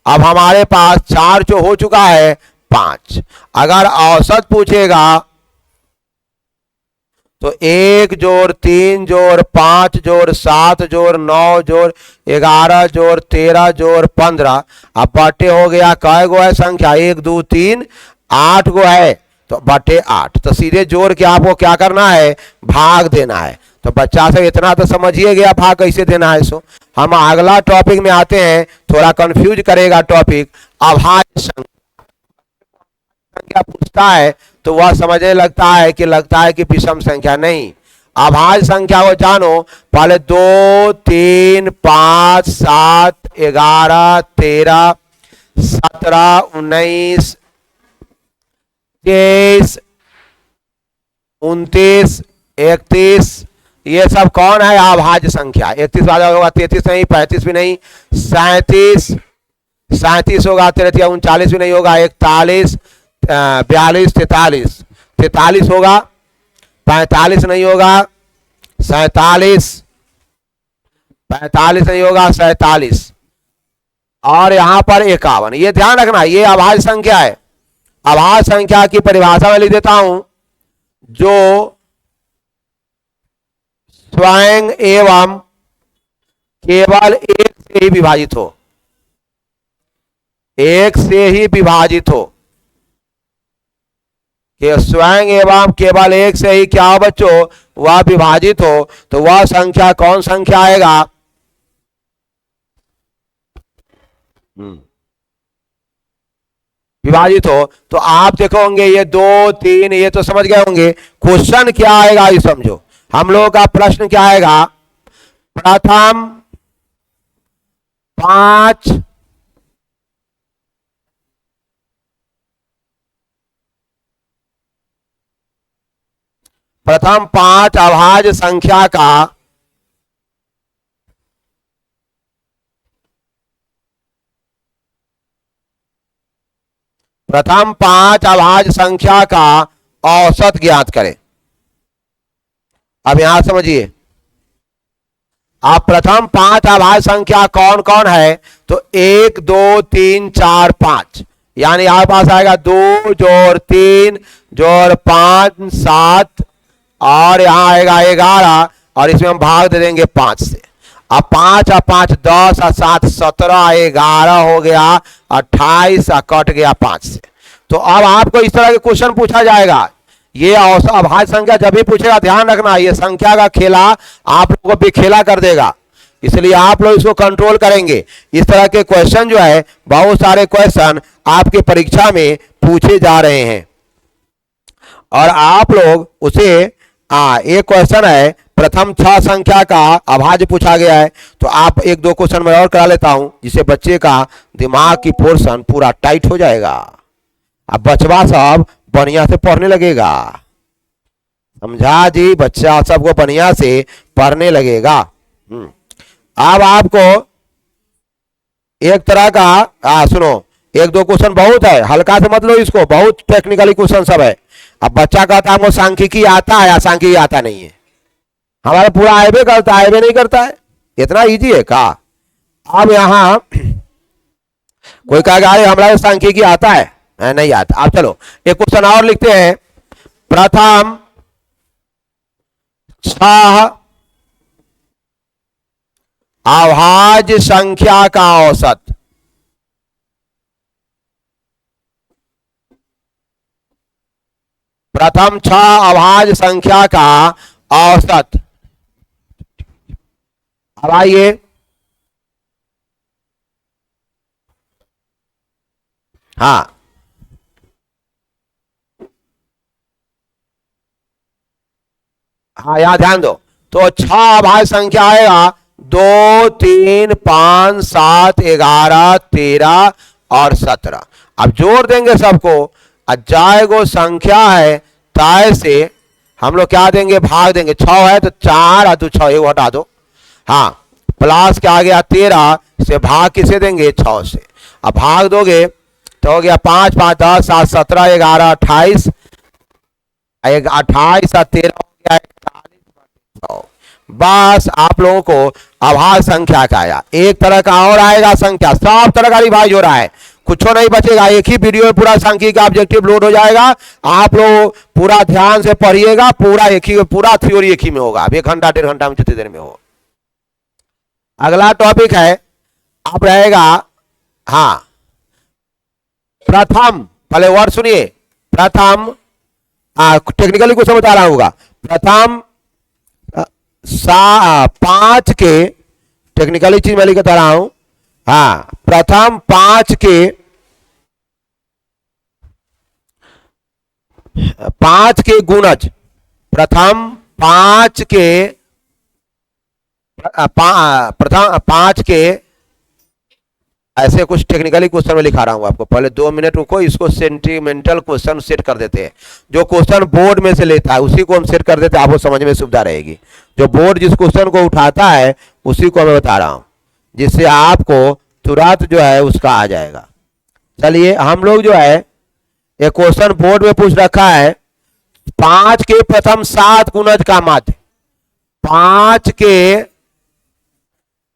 अब हमारे पास 4 जो हो चुका है 5। अगर औसत पूछेगा तो 1 जोड़ 3 जोड़ 5 जोड़ 7 जोड़ 9 जोड़ 11 जोड़ 13 जोड़ 15। अब बटे हो गया, कै गो है संख्या, 1 2 3 8 गो है, तो बटे 8। तो सीधे जोड़ के आपको क्या करना है, भाग देना है। तो बच्चा से इतना तो समझिए गया भाग कैसे देना है। सो हम अगला टॉपिक में आते हैं, थोड़ा कंफ्यूज करेगा टॉपिक। अभाज्य संख्या पूछता है तो वह समझने लगता है कि विषम संख्या नहीं। अभाज्य संख्या को जानो, पहले 2 3 5 7 11 13 17 19 23 29 31, ये सब कौन है, अभाज्य संख्या। 31 वाला होगा, 33 नहीं, 35 भी नहीं, 37 होगा, 39 भी नहीं होगा, 41 42 43 होगा, 45 नहीं होगा, 47 नहीं होगा, 47 और यहां पर 51। ये ध्यान रखना, ये अभाज्य संख्या है। अभाज्य संख्या की परिभाषा में लिख देता हूं, जो स्वयं एवं केवल एक से ही विभाजित हो। एक से ही विभाजित हो, कि स्वयं एवं केवल एक से ही क्या हो बच्चों, वह विभाजित हो, तो वह संख्या कौन संख्या आएगा, विभाजित हो। तो आप देखोगे ये 2 3, ये तो समझ गए होंगे। क्वेश्चन क्या आएगा ये समझो, हम लोगों का प्रश्न क्या आएगा। प्रथम 5 अभाज्य संख्या का औसत ज्ञात करें। अब यहां समझिए, आप प्रथम 5 अभाज्य संख्या कौन कौन है, तो 1 2 3 4 5, यानी आपके पास आएगा 2 जोड़ 3 जोड़ 5 7 और यहां आएगा 11 और इसमें हम भाग दे देंगे 5 से। अब 5 और 5 10 और 7 17 11 हो गया 28 और कट गया 5 से। तो अब आपको इस तरह के क्वेश्चन पूछा जाएगा। ये अभाज्य संख्या जब भी पूछेगा ध्यान रखना, ये संख्या का खेला आप लोगों को भी खेला कर देगा, इसलिए आप लोग इसको कंट्रोल करेंगे। इस तरह के क्वेश्चन जो है, बहुत सारे क्वेश्चन आपके परीक्षा में पूछे जा रहे हैं। और आप लोग उसे एक क्वेश्चन है, प्रथम 6 संख्या का अभाज्य पूछा गया है, तो आप एक दो क्वेश्चन मैं और करा लेता हूं, जिससे बच्चे का दिमाग की पोर्शन पूरा टाइट हो जाएगा। अब बचवा सब बढ़िया से पढ़ने लगेगा, समझा जी, बच्चा सबको बढ़िया से पढ़ने लगेगा। अब आपको एक तरह का सुनो, एक दो क्वेश्चन बहुत है, हल्का से मत लो इसको, बहुत टेक्निकली क्वेश्चन सब है। अब बच्चा कहता है हमको सांख्यिकी आता है या सांख्यिकी आता नहीं है, हमारा पूरा आयबे करता है, आयबे नहीं करता है, इतना इजी है का। अब यहां कोई कहेगा अरे हमारा सांख्यिकी आता है, नहीं आता। अब चलो एक क्वेश्चन और लिखते हैं, प्रथम 6 अभाज्य संख्या का औसत। प्रथम 6 अभाज्य संख्या का औसत। अब आइए, हाँ हाँ यहां ध्यान दो, तो 6 अभाज्य संख्या आएगा 2, 3, 5, 7, 11, 13 और 17। अब जोड़ देंगे सबको, जाएगो संख्या है ताय से हम लोग क्या देंगे, भाग देंगे। 6 है तो 4 और 2 6, ये हटा दो, हाँ प्लस क्या आ गया 13 से भाग किसे देंगे, 6 से। अब भाग दोगे तो हो गया 5 5 10 7 17 11 28, 28 और 13 हो गया 40। बस आप लोगों को अभाज्य संख्या का आया। एक तरह का और आएगा संख्या, सब तरह का रिवाइज हो रहा है, कुछ नहीं बचेगा, एक ही वीडियो में पूरा सांख्यिकी का ऑब्जेक्टिव लोड हो जाएगा। आप लोग पूरा ध्यान से पढ़िएगा, पूरा एक ही, पूरा थ्योरी एक ही में होगा, 1 घंटा 1.5 घंटा में जितनी देर में हो। अगला टॉपिक है आप रहेगा, हाँ प्रथम, पहले वर्ड सुनिए, प्रथम टेक्निकली कुछ बता रहा होगा, प्रथम 5 के, टेक्निकली चीज मैं लिखता रहा हूं, हाँ प्रथम 5 के गुणज, प्रथम 5 के प्रथम 5 के, ऐसे कुछ टेक्निकली क्वेश्चन में लिखा रहा हूं आपको, पहले 2 मिनट रुको, इसको सेंटिमेंटल क्वेश्चन सेट कर देते हैं। जो क्वेश्चन बोर्ड में से लेता है उसी को हम सेट कर देते हैं, आपको समझ में सुविधा रहेगी। जो बोर्ड जिस क्वेश्चन को उठाता है उसी को मैं बता रहा हूं, जिससे आपको तुरंत जो है उसका आ जाएगा। चलिए हम लोग जो है एक क्वेश्चन बोर्ड में पूछ रखा है, 5 के प्रथम 7 गुणज का माध्य। 5 के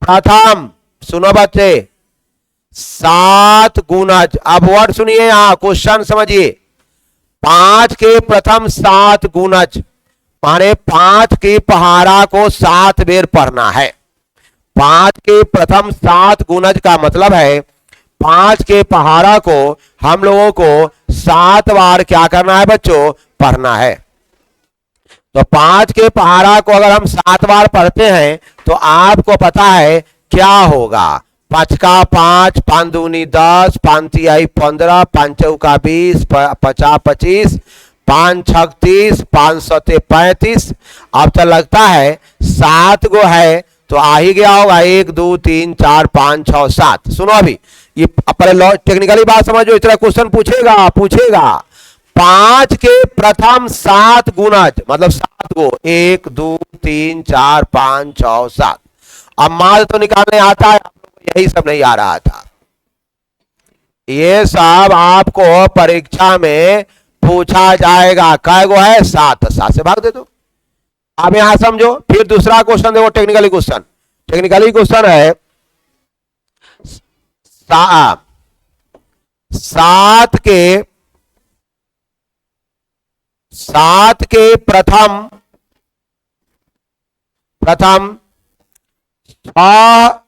प्रथम, सुनो बच्चे, 7 गुणज। अब वर्ड सुनिए, यहां क्वेश्चन समझिए, 5 के प्रथम 7 गुणज माने 5 की पहाड़ा को 7 बेर पढ़ना है। 5 के प्रथम 7 गुणज का मतलब है 5 के पहाड़ा को हम लोगों को 7 बार क्या करना है बच्चों, पढ़ना है। तो 5 के पहाड़ा को अगर हम 7 बार पढ़ते हैं तो आपको पता है क्या होगा, 5 का 5, 5 दूनी 10, 5 तिहाई 15, 5 चौका 20, 50 25, 5 छक 30, 5 सते 35। अब तो लगता है 7 गो है तो आ ही गया होगा, 1 2 3 4 5 6 7। सुनो अभी ये पहले टेक्निकली बात समझो, इतना क्वेश्चन पूछेगा 5 के प्रथम 7 गुणज मतलब 7 गो, 1 2 3 4 5 6 7। अब माल तो निकालने आता है, यही सब नहीं आ रहा था, ये सब आपको परीक्षा में पूछा जाएगा। कै गो है, 7, 7 से भाग दे दो। अब यहां समझो, फिर दूसरा क्वेश्चन देखो, टेक्निकली क्वेश्चन है 7 के प्रथम 6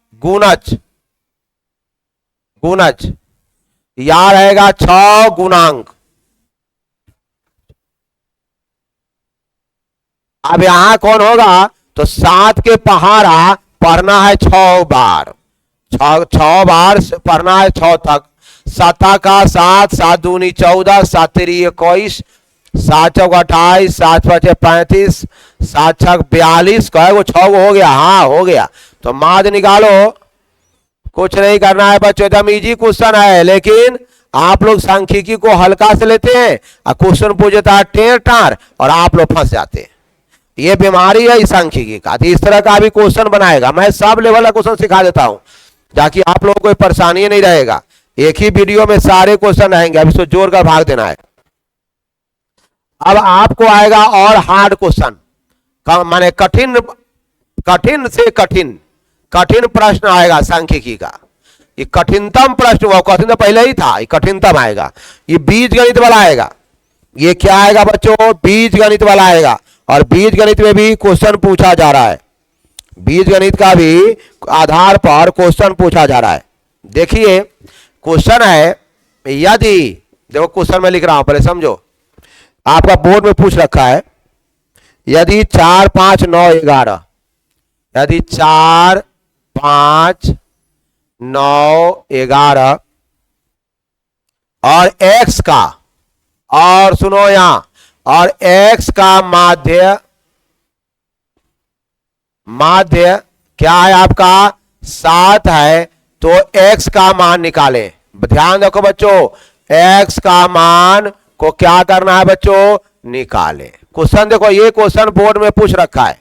गुणज या रहेगा 6 गुणांक। अब यहां कौन होगा, तो 7 के पहाड़ा पढ़ना है 6 बार, 6 बार पढ़ना है 6 तक। 7 का 7, 7 दूनी 14, 7 तेरी 21, 7 चौक 28, 7 5 35, 7 6 42, कहे वो 6 हो गया, हाँ हो गया। तो माध्य निकालो, कुछ नहीं करना है बच्चों, एकदम इजी क्वेश्चन है, लेकिन आप लोग सांख्यिकी को हल्का से लेते हैं और क्वेश्चन पूछता है टेर टार और आप लोग फंस जाते हैं। ये बीमारी है इस सांख्यिकी का। इस तरह का भी क्वेश्चन बनाएगा, मैं सब लेवल का क्वेश्चन सिखा देता हूं ताकि आप लोगों को कोई परेशानी नहीं रहेगा। एक ही वीडियो में सारे क्वेश्चन रहेंगे, अब इसको जोड़ कर भाग देना है। अब आपको आएगा और हार्ड क्वेश्चन, माने कठिन, कठिन से कठिन, कठिन प्रश्न आएगा सांख्यिकी का। ये कठिनतम प्रश्न, वो कठिन तो पहले ही था, ये कठिनतम आएगा। ये बीज गणित वाला आएगा। ये क्या आएगा बच्चों? बीज गणित वाला आएगा। और बीज गणित में भी क्वेश्चन पूछा जा रहा है, बीज गणित का भी आधार पर क्वेश्चन पूछा जा रहा है। देखिए क्वेश्चन है, यदि, देखो क्वेश्चन में लिख रहा हूं, पहले समझो, आपका बोर्ड में पूछ रखा है, यदि 4 5 9 11, यदि 4 5 9 11 और x का, और सुनो यहां, और x का माध्य, माध्य क्या है आपका? 7 है, तो x का मान निकालें। ध्यान रखो बच्चों, x का मान को क्या करना है बच्चों? निकालें। क्वेश्चन देखो, ये क्वेश्चन बोर्ड में पूछ रखा है।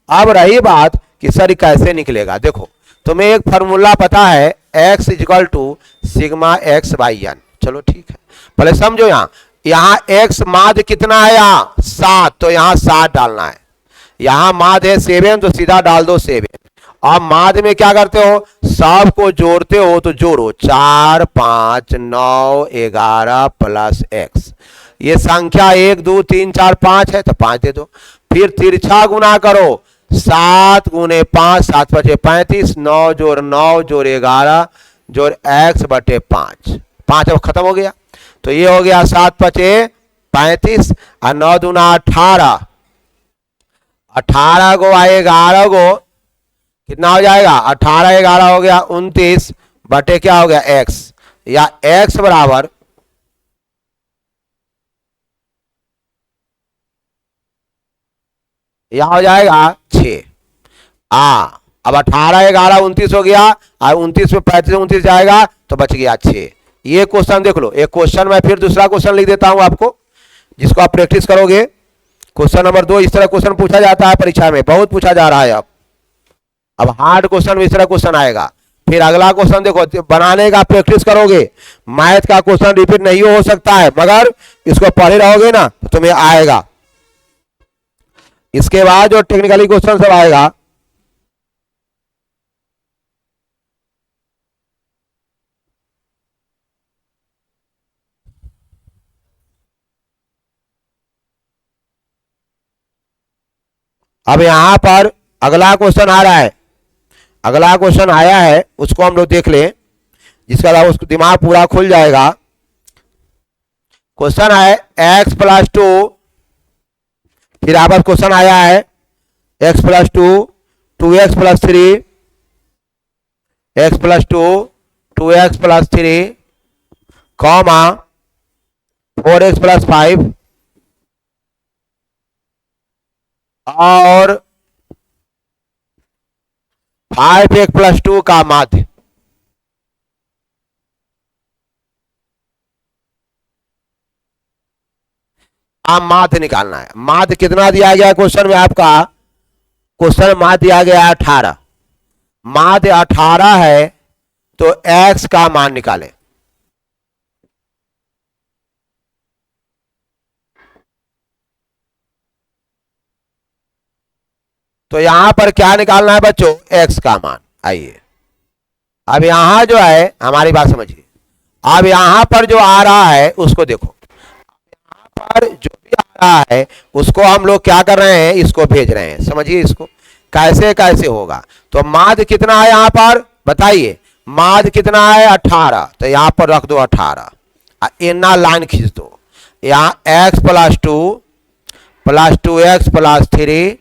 अब रही बात कि सर कैसे निकलेगा, देखो तुम्हें एक फॉर्मूला पता है, x equal to sigma x by n. चलो ठीक है, पहले समझो, यहां x माध्य कितना है? यहां 7, तो यहां 7 डालना है। यहां माध्य है 7, तो सीधा डाल दो 7। अब माध्य में क्या करते हो? सब को जोड़ते हो, तो जोड़ो 4 5 9 11 प्लस x। ये संख्या 1 2 3 4 5 है, तो 5 दे दो। फिर तिरछा गुना करो, 7 गुने 5, 7 5 35, 9 जोड़ 9 जोड़ 11 जोड़ x बटे 5, 5 अब खत्म हो गया। तो ये हो गया 7 5 35 और 9 दूना 18, 18 को 11 को कितना हो जाएगा? 18 11 हो गया 29 बटे क्या हो गया? x, या x बराबर यहां हो जाएगा 6। अब 18 11 29 हो गया, और 29 में 35 29 जाएगा, तो बच गया 6। ये क्वेश्चन देख लो। एक क्वेश्चन मैं फिर दूसरा क्वेश्चन लिख देता हूं आपको, जिसको आप प्रैक्टिस करोगे। क्वेश्चन नंबर 2 इस तरह क्वेश्चन पूछा जाता है परीक्षा में, बहुत पूछा जा रहा है। अब हार्ड क्वेश्चन में इस तरह क्वेश्चन आएगा। फिर अगला क्वेश्चन देखो, बनाने का प्रैक्टिस करोगे। मैथ का क्वेश्चन रिपीट नहीं हो सकता है, मगर इसको पढ़े रहोगे ना तो तुम्हें आएगा। इसके बाद जो टेक्निकली क्वेश्चन सब आएगा, अब यहां पर अगला क्वेश्चन आ रहा है, अगला क्वेश्चन आया है, उसको हम लोग देख लें, जिसका अलावा उसको दिमाग पूरा खुल जाएगा। क्वेश्चन है x प्लस 2, फिर आप क्वेश्चन आया है x plus 2 2x plus 3, x plus 2 2x plus 3, comma 4x plus 5 और 5x प्लस 2 का माध्य। आप माध्य निकालना है। माध्य कितना दिया गया क्वेश्चन में आपका? क्वेश्चन माध्य दिया गया है 18। माध्य 18 है, तो x का मान निकालें। तो यहां पर क्या निकालना है बच्चों? x का मान। आइए अब यहां जो है, हमारी बात समझिए, अब यहां पर जो आ रहा है उसको देखो। यहां पर जो भी आ रहा है उसको हम लोग क्या कर रहे हैं? इसको भेज रहे हैं। समझिए इसको कैसे कैसे होगा। तो माध्य कितना है यहां पर? बताइए माध्य कितना है? 18। तो यहां पर रख दो 18, इतना लाइन खींच दो। यहां x plus 2 plus 2x plus 3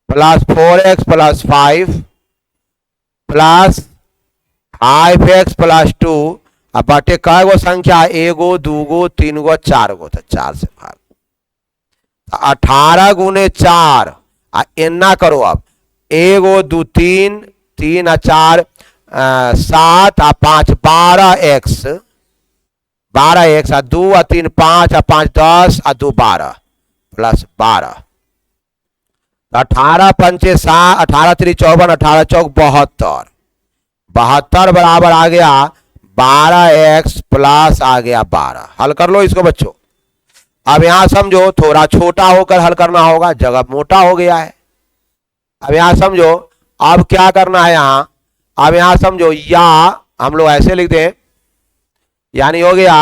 plus 4x plus 5 plus 5x plus 2 अब बटे कै गो संख्या, एगो दूगो तीन गो चार गो, तो 4 से भाग। 18 गुने 4 एना करो। अब एगो दू तीन, तीन आ 4 7 आ 5 12x, 12x आ 2 आ 3 5 आ 5 10 आ 2 12 प्लस 12, 18 पंचे 7, 18 3 54, 18 चौक 72, 72 बराबर आ गया 12x प्लस आ गया 12। हल कर लो इसको बच्चों। अब यहां समझो थोड़ा छोटा होकर हल करना होगा, जगह मोटा हो गया है। अब यहां समझो, अब क्या करना है यहां, अब यहां समझो, या हम लोग ऐसे लिखते हैं, यानी हो गया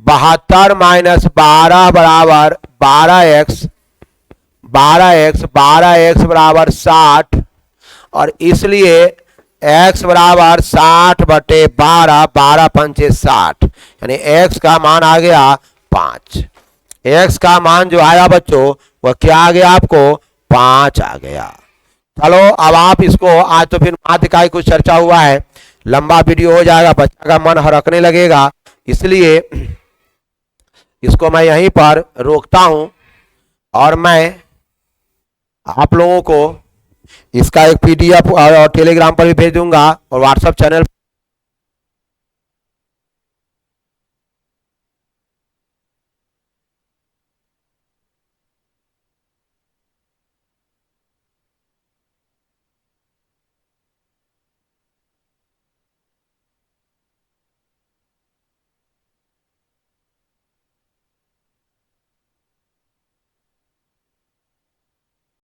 72 माइनस 12 बराबर 12x, 12x, 12x बराबर 60, और इसलिए x बराबर 60 बटे 12, 12 पंचे 60, यानी x का मान आ गया 5। x का मान जो आया बच्चों वह क्या आ गया आपको, 5 आ गया। चलो अब आप इसको, आज तो फिर माध्यिका की कुछ चर्चा हुआ है, लंबा वीडियो हो जाएगा, बच्चा का मन हरकने लगेगा, इसलिए इसको मैं यहीं पर रोकता हूं और मैं आप लोगों को इसका एक PDF और टेलीग्राम पर भी भेज दूंगा और व्हाट्सएप चैनल